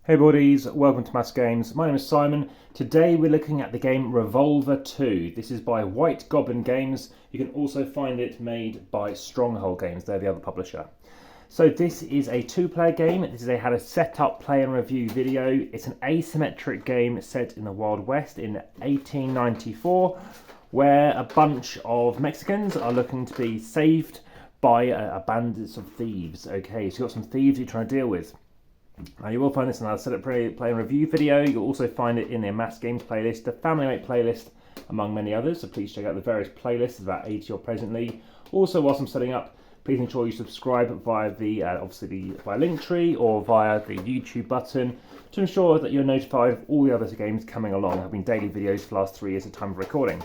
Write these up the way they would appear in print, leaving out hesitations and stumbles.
Hey buddies, welcome to AmassGames. My name is Simon. Today we're looking at the game Revolver 2. This is by White Goblin Games. You can also find it made by Stronghold Games, they're the other publisher. So this is a two-player game. This is how to set up, play and review video. It's an asymmetric game set in the Wild West in 1894, where a bunch of Mexicans are looking to be saved by a bandits of thieves. Okay, so you've got some thieves you're trying to deal with. Now you will find this in our Set Up, Play and Review video. You'll also find it in the AmassGames playlist, the Family Mate playlist, among many others. So please check out the various playlists, about 80 odd presently. Also, whilst I'm setting up, please ensure you subscribe via the via Linktree or via the YouTube button to ensure that you're notified of all the other games coming along. There have been daily videos for the last 3 years at the time of recording.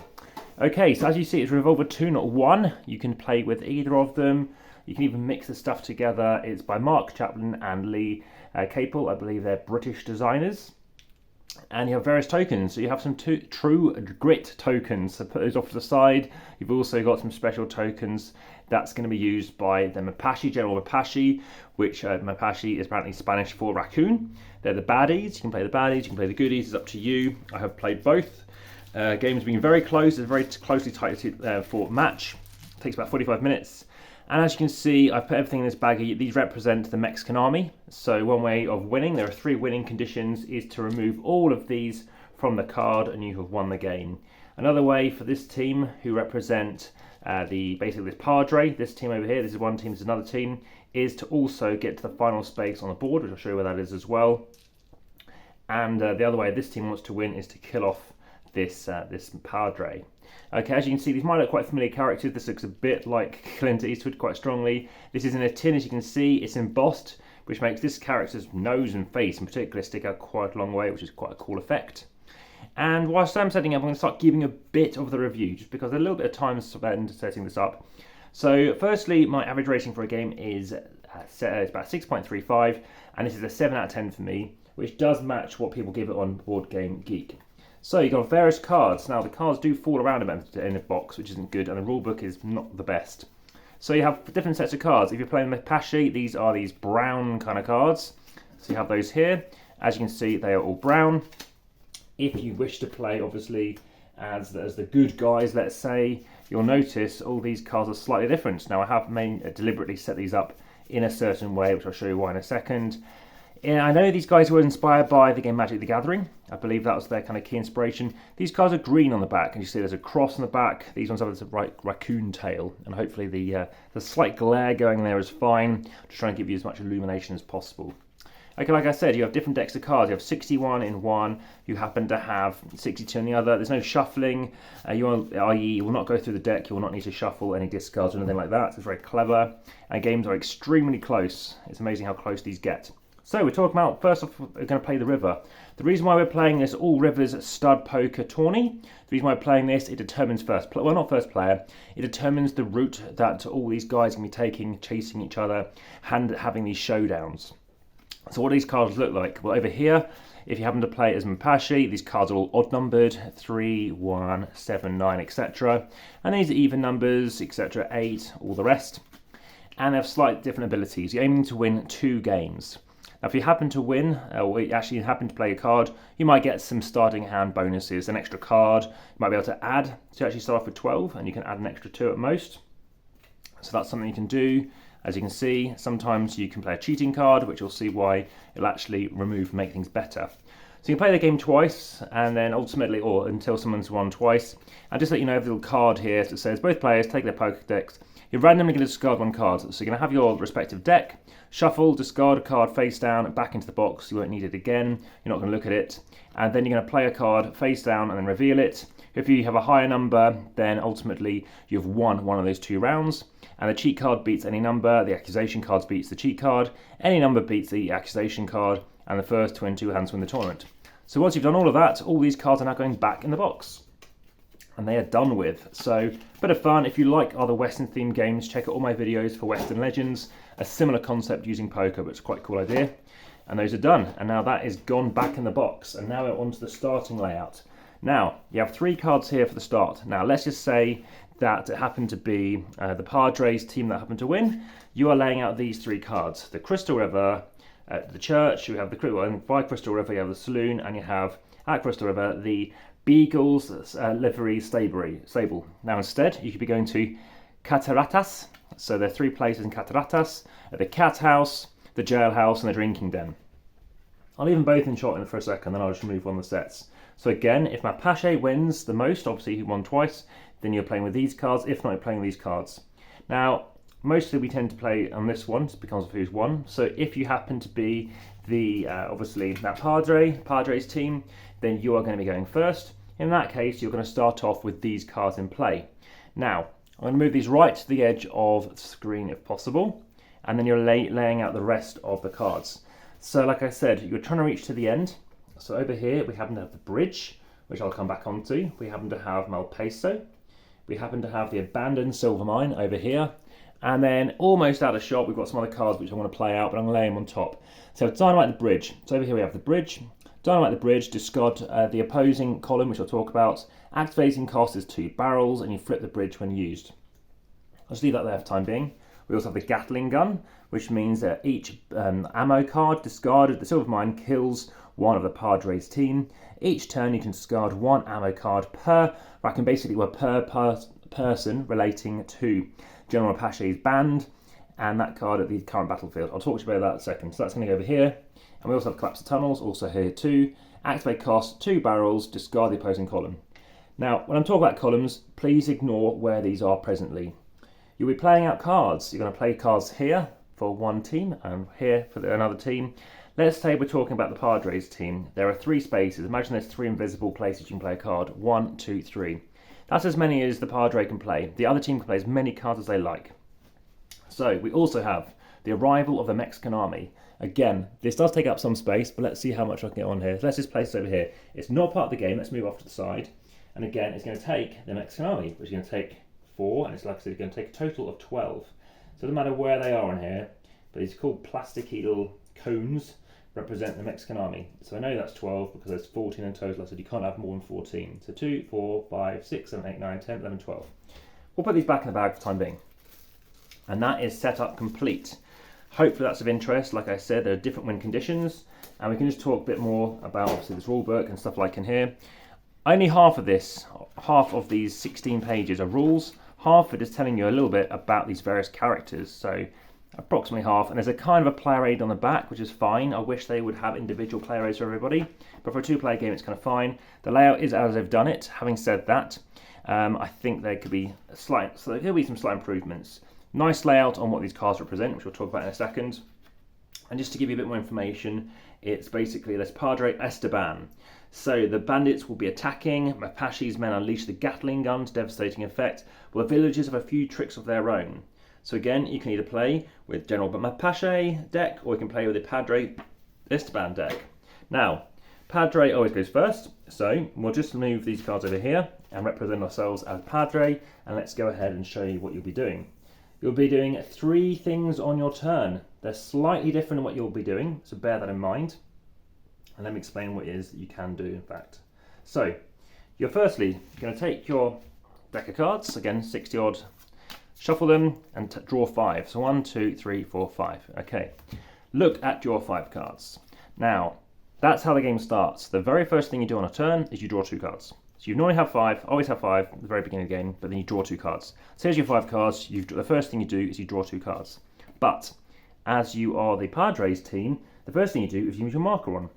Okay, so as you see, it's Revolver 2, not 1. You can play with either of them. You can even mix the stuff together. It's by Mark Chaplin and Lee Capel. I believe they're British designers. And you have various tokens. So you have some true grit tokens. So put those off to the side. You've also got some special tokens that's going to be used by the Mapache, General Mapache, which Mapache is apparently Spanish for raccoon. They're the baddies. You can play the baddies, you can play the goodies. It's up to you. I have played both. Game's been very close. It's a very closely tight fought match. It takes about 45 minutes. And as you can see, I've put everything in this baggie. These represent the Mexican army. So one way of winning, there are 3 winning conditions, is to remove all of these from the card and you have won the game. Another way for this team, who represent basically this Padre, this team over here, this is one team, this is another team, is to also get to the final space on the board, which I'll show you where that is as well. And the other way this team wants to win is to kill off this Padre. Okay, as you can see, these might look quite familiar characters. This looks a bit like Clint Eastwood quite strongly. This is in a tin, as you can see. It's embossed, which makes this character's nose and face in particular stick out quite a long way, which is quite a cool effect. And whilst I'm setting up, I'm going to start giving a bit of the review, just because a little bit of time spent setting this up. So firstly, my average rating for a game is it's about 6.35, and this is a 7 out of 10 for me, which does match what people give it on boardgamegeek. So you've got various cards. Now the cards do fall around a bit in the box, which isn't good, and the rulebook is not the best. So you have different sets of cards. If you're playing Mapache, these are these brown kind of cards. So you have those here. As you can see, they are all brown. If you wish to play, obviously, as the good guys, let's say, you'll notice all these cards are slightly different. Now I have deliberately set these up in a certain way, which I'll show you why in a second. Yeah, I know these guys were inspired by the game Magic the Gathering. I believe that was their kind of key inspiration. These cards are green on the back, and you see there's a cross on the back. These ones have this raccoon tail, and hopefully the slight glare going there is fine to try and give you as much illumination as possible. Okay, like I said, you have different decks of cards. You have 61 in one. You happen to have 62 in the other. There's no shuffling. I.e., you will not go through the deck. You will not need to shuffle any discards or anything like that. So it's very clever. And games are extremely close. It's amazing how close these get. So we're talking about, first off, we're going to play the river. The reason why we're playing this all rivers stud poker tourney, the reason why we're playing this, it determines not first player, it determines the route that all these guys can be taking, chasing each other, and having these showdowns. So what do these cards look like? Well, over here, if you happen to play as Mapache, these cards are all odd numbered, 3, 1, 7, 9, etc. And these are even numbers, etc., 8, all the rest. And they have slightly different abilities. You're aiming to win 2 games. Now, if you happen to win, or you actually happen to play a card, you might get some starting hand bonuses, an extra card. You might be able to add, so you actually start off with 12, and you can add an extra 2 at most. So that's something you can do. As you can see, sometimes you can play a cheating card, which you'll see why it'll actually make things better. So you can play the game twice, and then ultimately, or until someone's won twice. And just let you know, the little card here that says both players take their poker decks. You're randomly going to discard 1 card. So you're going to have your respective deck, shuffle, discard a card face down, and back into the box. You won't need it again. You're not going to look at it. And then you're going to play a card face down and then reveal it. If you have a higher number, then ultimately you've won one of those 2 rounds. And the cheat card beats any number. The accusation cards beats the cheat card. Any number beats the accusation card. And the first to win 2 hands win the tournament. So once you've done all of that, all these cards are now going back in the box. And they are done with. So, bit of fun. If you like other Western themed games, check out all my videos for Western Legends. A similar concept using poker, but it's quite a cool idea. And those are done. And now that is gone back in the box. And now we're on to the starting layout. Now, you have 3 cards here for the start. Now, let's just say that it happened to be the Padres team that happened to win. You are laying out these 3 cards. The Crystal River, at the church, you have by Crystal River, you have the saloon, and you have at Crystal River the Beagles livery stable. Now instead, you could be going to Cataratas. So there are 3 places in Cataratas: the cat house, the jailhouse, and the drinking den. I'll leave them both in shot for a second, then I'll just remove one of the sets. So again, if Mapache wins the most, obviously he won twice, then you're playing with these cards. If not, you're playing with these cards. Now, mostly we tend to play on this one because of who's won. So if you happen to be the obviously that Padre's team, then you are going to be going first. In that case, you're going to start off with these cards in play. Now, I'm going to move these right to the edge of the screen if possible, and then you're laying out the rest of the cards. So like I said, you're trying to reach to the end. So over here we happen to have the bridge, which I'll come back onto. We happen to have Malpeso. We happen to have the abandoned silver mine over here. And then almost out of shot, we've got some other cards which I want to play out, but I'm going to lay them on top. So Dynamite the Bridge. So over here we have the bridge. Dynamite the Bridge, discard the opposing column, which I'll talk about. Activating cost is 2 barrels, and you flip the bridge when used. I'll just leave that there for the time being. We also have the Gatling gun, which means that each ammo card discarded, the silver mine kills one of the Padres team. Each turn you can discard 1 ammo card per person relating to General Apache's band and that card at the current battlefield. I'll talk to you about that in a second. So that's going to go over here. And we also have Collapse of Tunnels, also here too. Activate cost, 2 barrels, discard the opposing column. Now, when I'm talking about columns, please ignore where these are presently. You'll be playing out cards. You're going to play cards here for one team and here for another team. Let's say we're talking about the Padres team. There are 3 spaces. Imagine there's 3 invisible places you can play a card. 1, 2, 3. That's as many as the Padre can play. The other team can play as many cards as they like. So we also have the arrival of the Mexican army. Again, this does take up some space, but let's see how much I can get on here. So let's just place it over here. It's not part of the game. Let's move off to the side. And again, it's going to take the Mexican army, which is going to take 4, and it's like I said, it's going to take a total of 12. So it doesn't matter where they are in here, but these called plasticky little cones represent the Mexican army. So I know that's 12 because there's 14 in total. I said you can't have more than 14. So 2, 4, 5, 6, 7, 8, 9, 10, 11, 12. We'll put these back in the bag for the time being. And that is set up complete. Hopefully that's of interest. Like I said, there are different win conditions, and we can just talk a bit more about obviously this rule book and stuff like in here. Only half of these 16 pages are rules. Half of it is telling you a little bit about these various characters. So approximately half, and there's a kind of a player aid on the back, which is fine. I wish they would have individual player aids for everybody, but for a 2-player game it's kind of fine. The layout is as they've done it. Having said that, I think there could be some slight improvements. Nice layout on what these cards represent, which we'll talk about in a second. And just to give you a bit more information, it's basically this Padre Esteban. So the bandits will be attacking. Mapache's men unleash the Gatling gun to devastating effect, while the villagers have a few tricks of their own. So again, you can either play with General Mapache deck, or you can play with the Padre Esteban deck. Now, Padre always goes first, so we'll just move these cards over here and represent ourselves as Padre, and let's go ahead and show you what you'll be doing. You'll be doing 3 things on your turn. They're slightly different than what you'll be doing, so bear that in mind. And let me explain what it is that you can do, in fact. So, you're firstly going to take your deck of cards, again 60 odd, shuffle them and draw 5. So 1, 2, 3, 4, 5. Okay, look at your 5 cards. Now, that's how the game starts. The very first thing you do on a turn is you draw 2 cards. So you normally have 5, always have 5 at the very beginning of the game, but then you draw 2 cards. So here's your 5 cards. The first thing you do is you draw 2 cards. But as you are the Padres team, the first thing you do is you use your marker on.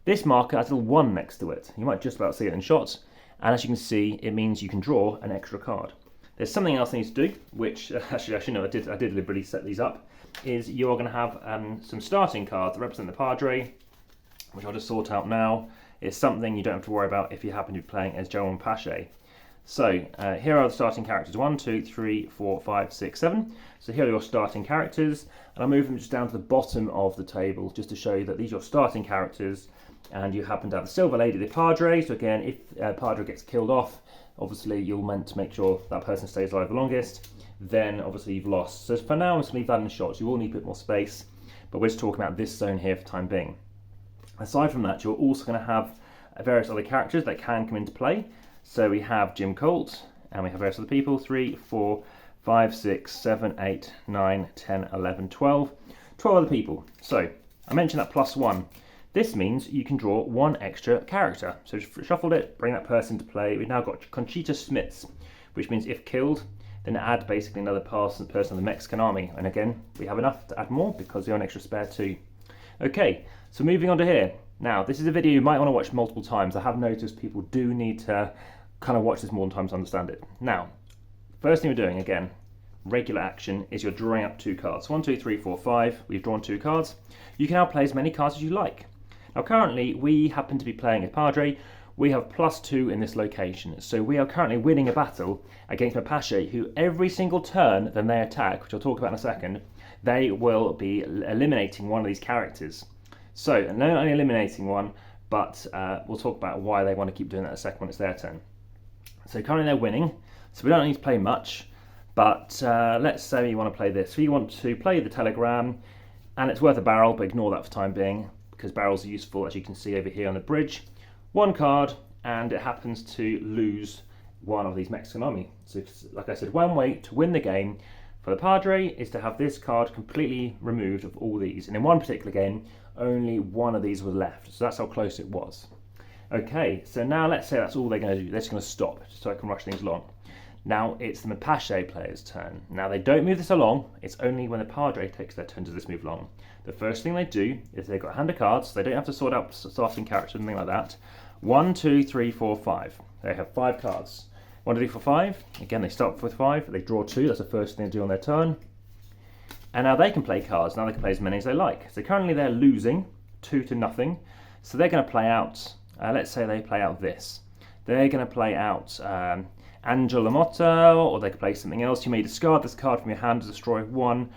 This marker has a little 1 next to it. You might just about see it in shots, and as you can see, it means you can draw an extra card. There's something else I need to do, which actually I did deliberately set these up, is you're going to have some starting cards that represent the Padre, which I'll just sort out now. It's something you don't have to worry about if you happen to be playing as General Mapache. So here are the starting characters, 1, 2, 3, 4, 5, 6, 7. So here are your starting characters, and I'll move them just down to the bottom of the table just to show you that these are your starting characters, and you happen to have the Silver Lady, the Padre. So again, if Padre gets killed off, obviously you're meant to make sure that person stays alive the longest, then obviously you've lost. So for now I'm just going to leave that in the shots. You will need a bit more space, but we're just talking about this zone here for the time being. Aside from that, you're also going to have various other characters that can come into play. So we have Jim Colt, and we have various other people, 3, 4, 5, 6, 7, 8, 9, 10, 11, 12. 12 other people. So I mentioned that +1. This means you can draw one extra character. So just shuffled it, bring that person to play. We've now got Conchita Smiths, which means if killed, then add basically another person of the Mexican army. And again, we have enough to add more because we have an extra spare 2. Okay, so moving on to here. Now, this is a video you might want to watch multiple times. I have noticed people do need to kind of watch this more than times to understand it. Now, first thing we're doing, again, regular action, is you're drawing up 2 cards. 1, 2, 3, 4, 5. We've drawn 2 cards. You can now play as many cards as you like. Now, currently, we happen to be playing a Padre. We have +2 in this location. So we are currently winning a battle against Mapache, who every single turn then they attack, which I'll talk about in a second, they will be eliminating one of these characters. So, not only eliminating one, but we'll talk about why they want to keep doing that in a second when it's their turn. So currently they're winning, so we don't need to play much, but let's say you want to play this. We want to play the Telegram, and it's worth a barrel, but ignore that for the time being, because barrels are useful, as you can see over here on the bridge. 1 card, and it happens to lose one of these Mexican army. So, like I said, one way to win the game for the Padre is to have this card completely removed of all these. And in one particular game, only one of these was left. So that's how close it was. Okay, so now let's say that's all they're going to do. They're just going to stop, just so I can rush things along. Now it's the Mapache player's turn. Now they don't move this along. It's only when the Padre takes their turn does this move along. The first thing they do is they've got a hand of cards. So they don't have to sort out starting characters or anything like that. 1, 2, 3, 4, 5. They have 5 cards. 1, 2, 3, 4, 5. Again, they start with 5. They draw 2. That's the first thing they do on their turn. And now they can play cards. Now they can play as many as they like. So currently they're losing 2-0. So they're going to play out, let's say they play out this. They're going to play out Angela Motta, or they could play something else. You may discard this card from your hand to destroy 1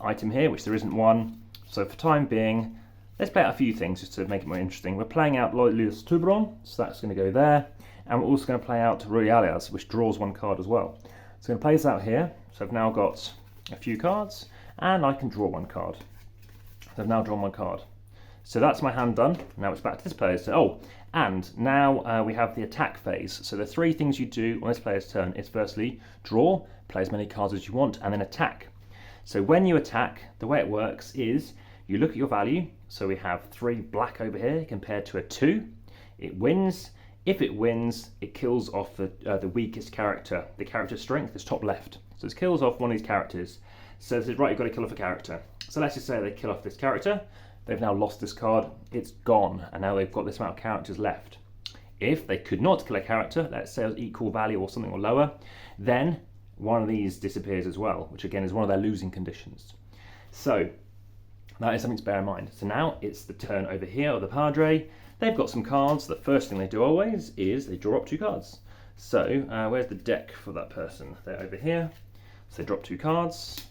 item here, which there isn't one. So for time being, let's play out a few things just to make it more interesting. We're playing out Luis Tubron, so that's going to go there. And we're also going to play out Royalias, which draws 1 card as well. So I'm going to play this out here. So I've now got a few cards, and I can draw 1 card. So I've now drawn 1 card. So that's my hand done. Now it's back to this player's turn. Oh, and now we have the attack phase. So the 3 things you do on this player's turn is firstly, draw, play as many cards as you want, and then attack. So when you attack, the way it works is you look at your value. So we have 3 black over here compared to a 2. It wins. If it wins, it kills off the weakest character, the character strength is top left. So it kills off one of these characters. So it says, right, you've got to kill off a character. So let's just say they kill off this character. They've now lost this card. It's gone. And now they've got this amount of characters left. If they could not kill a character, let's say it was equal value or something or lower, then one of these disappears as well, which again is one of their losing conditions. So that is something to bear in mind. So now it's the turn over here of the Padre. They've got some cards. The first thing they do always is they draw up 2 cards. So where's the deck for that person? They're over here. So they drop 2 cards.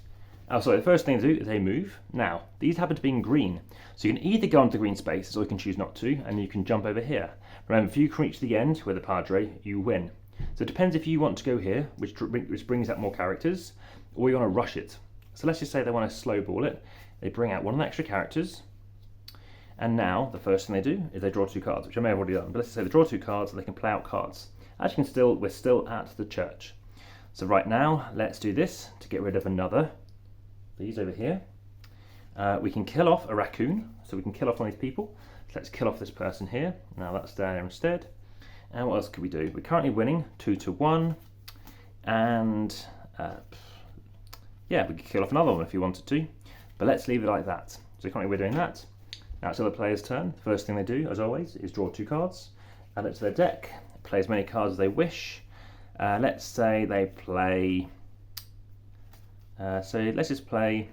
Oh, sorry, the first thing they do is they move. Now, these happen to be in green. So you can either go onto the green spaces or you can choose not to, and you can jump over here. Remember, if you can reach the end with the Padre, you win. So it depends if you want to go here, which brings out more characters, or you want to rush it. So let's just say they want to slow ball it. They bring out 1 of the extra characters. And now, the first thing they do is they draw 2 cards, which I may have already done. But let's say they draw 2 cards and they can play out cards. As you can still, we're still at the church. So right now, let's do this to get rid of another. These over here. We can kill off a raccoon, so we can kill off one of these people. So let's kill off this person here. Now that's there instead. And what else could we do? We're currently winning 2-1. And yeah, we could kill off another one if you wanted to. But let's leave it like that. So currently we're doing that. Now it's the other player's turn. The first thing they do, as always, is draw 2 cards, add it to their deck, play as many cards as they wish. Let's say they play, so let's just play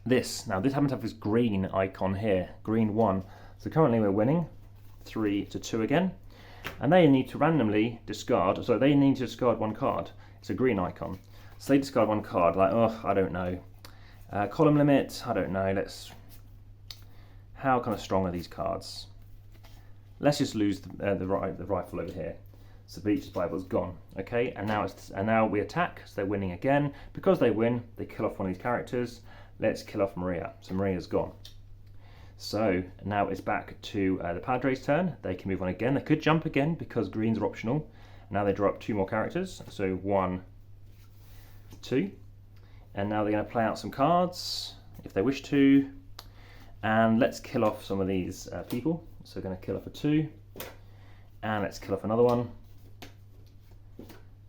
this. Now this happens to have this green icon here, green 1. So currently we're winning 3-2 again. And they need to randomly discard, so they need to discard 1 card. It's a green icon. So they discard 1 card, like, oh, I don't know. Column limit, I don't know, how kind of strong are these cards? Let's just lose the rifle over here. So Beach's Bible's gone. Okay, and now we attack. So they're winning again. Because they win, they kill off one of these characters. Let's kill off Maria. So Maria's gone. So now it's back to the Padre's turn. They can move on again. They could jump again because greens are optional. Now they draw up 2 more characters. So 1, 2, and now they're going to play out some cards if they wish to. And let's kill off some of these people. So we're going to kill off a 2, and let's kill off another one,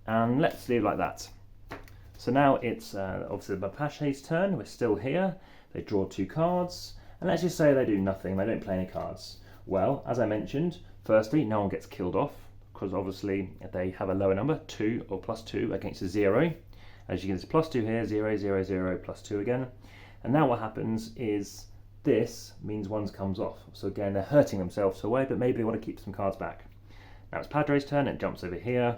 and let's leave it like that. So now it's obviously the Mapache's turn. We're still here. They draw 2 cards, and let's just say they do nothing. They don't play any cards. Well, as I mentioned, firstly, no one gets killed off, because obviously they have a lower number, 2 or +2 against a 0. As you can see, +2 here, 0, 0, 0, +2 again. And now what happens is this means one comes off. So again, they're hurting themselves away, but maybe they want to keep some cards back. Now it's Padre's turn, it jumps over here.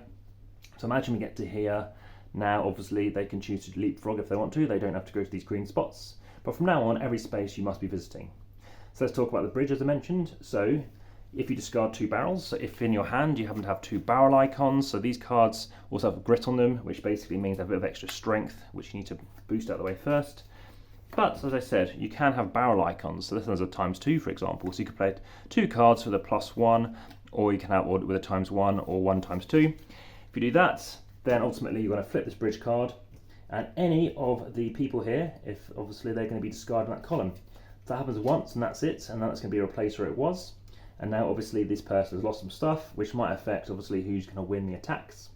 So imagine we get to here. Now obviously they can choose to leapfrog if they want to. They don't have to go to these green spots. But from now on, every space you must be visiting. So let's talk about the bridge as I mentioned. So if you discard 2 barrels, so if in your hand you happen to have 2 barrel icons, so these cards also have grit on them, which basically means they have a bit of extra strength, which you need to boost out of the way first. But as I said, you can have barrel icons. So this one's a ×2, for example. So you could play 2 cards with a +1, or you can have with a ×1 or 1 × 2. If you do that, then ultimately you're going to flip this bridge card, and any of the people here, if obviously they're going to be discarded in that column. That happens once and that's it, and that's going to be replaced where it was. And now obviously this person has lost some stuff, which might affect obviously who's going to win the attacks.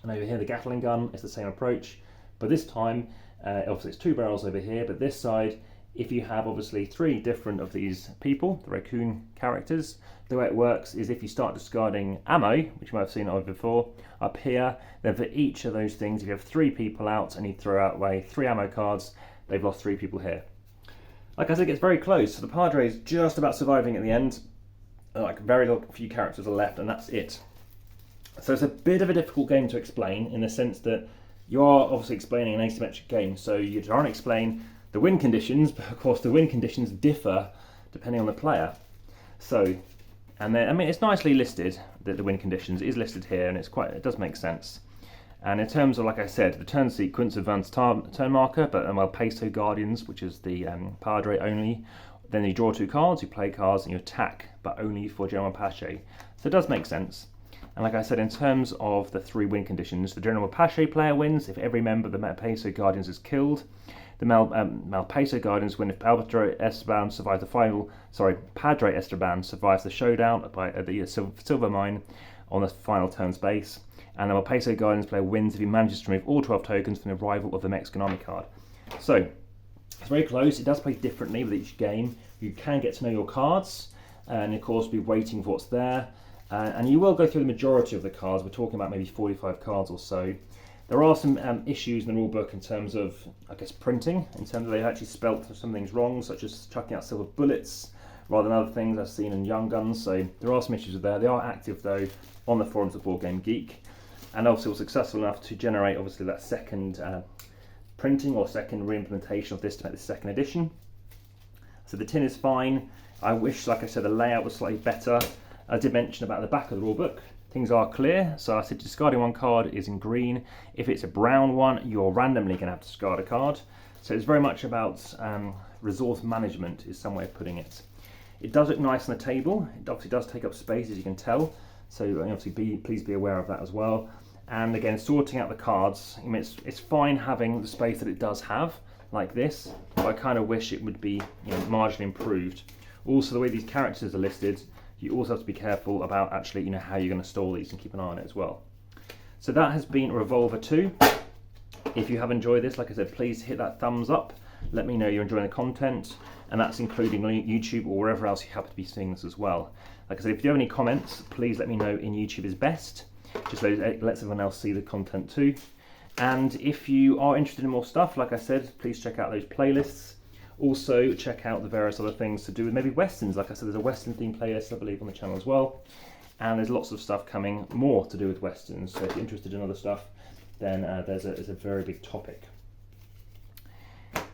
And over here the Gatling gun is the same approach, but this time obviously it's 2 barrels over here, but this side, if you have obviously 3 different of these people, the raccoon characters, the way it works is if you start discarding ammo, which you might have seen over before, up here, then for each of those things, if you have 3 people out and you throw out away 3 ammo cards, they've lost 3 people here. Like I said, it gets very close, so the Padre is just about surviving at the end. Like very few characters are left, and that's it. So it's a bit of a difficult game to explain in the sense that you are obviously explaining an asymmetric game, so you try and explain the win conditions, but of course the win conditions differ depending on the player. So, and then, I mean, it's nicely listed that the win conditions is listed here, and it does make sense. And in terms of, like I said, the turn sequence advanced turn marker, but well, Peso Guardians, which is the Padre only. Then you draw 2 cards, you play cards, and you attack, but only for General Mapache. So it does make sense. And like I said, in terms of the 3 win conditions, the General Mapache player wins if every member of the Malpeso Guardians is killed. The Malpeso Guardians win if Padre Esteban survives the showdown by the silver mine on the final turn's base. And the Malpeso Guardians player wins if he manages to remove all 12 tokens from the arrival of the Mexican army card. So it's very close. It does play differently with each game. You can get to know your cards, and of course be waiting for what's there. And you will go through the majority of the cards. We're talking about maybe 45 cards or so. There are some issues in the rulebook in terms of, I guess, printing, in terms of they've actually spelt some things wrong, such as chucking out silver bullets rather than other things I've seen in Young Guns. So there are some issues there. They are active though on the forums of boardgamegeek, and obviously was successful enough to generate obviously that second printing or second re-implementation of this to make the second edition. So the tin is fine. I wish, like I said, the layout was slightly better. I did mention about the back of the rulebook. Things are clear, so I said discarding 1 card is in green. If it's a brown one, you're randomly going to have to discard a card. So it's very much about resource management is some way of putting it. It does look nice on the table. It obviously does take up space, as you can tell. So obviously please be aware of that as well. And again, sorting out the cards, I mean, it's fine having the space that it does have, like this, but I kind of wish it would be marginally improved. Also, the way these characters are listed, you also have to be careful about actually how you're going to store these and keep an eye on it as well. So that has been Revolver 2. If you have enjoyed this, like I said, please hit that thumbs up. Let me know you're enjoying the content, and that's including YouTube or wherever else you happen to be seeing this as well. Like I said, if you have any comments, please let me know in YouTube is best. Just lets everyone else see the content too. And if you are interested in more stuff, like I said, please check out those playlists. Also check out the various other things to do with maybe westerns. Like I said, there's a western themed playlist I believe on the channel as well, and there's lots of stuff coming more to do with westerns. So if you're interested in other stuff, then there's a very big topic.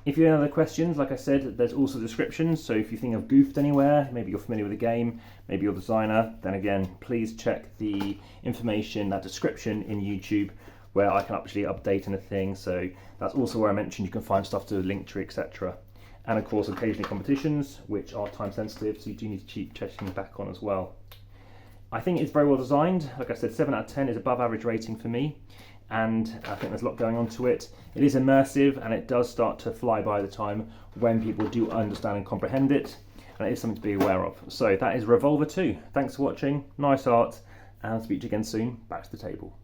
If you have other questions, like I said, there's also descriptions. So if you think I've goofed anywhere, maybe you're familiar with the game, maybe you're a designer, then again, please check the information, that description in YouTube, where I can actually update anything. So that's also where I mentioned you can find stuff to Linktree, etc. And of course, occasionally competitions, which are time sensitive, so you do need to keep checking back on as well. I think it's very well designed. Like I said, 7 out of 10 is above average rating for me. and I think there's a lot going on to it. It is immersive, and it does start to fly by the time when people do understand and comprehend it, and it is something to be aware of. So that is Revolver 2. Thanks for watching, nice art, and I'll speak to you again soon. Back to the table.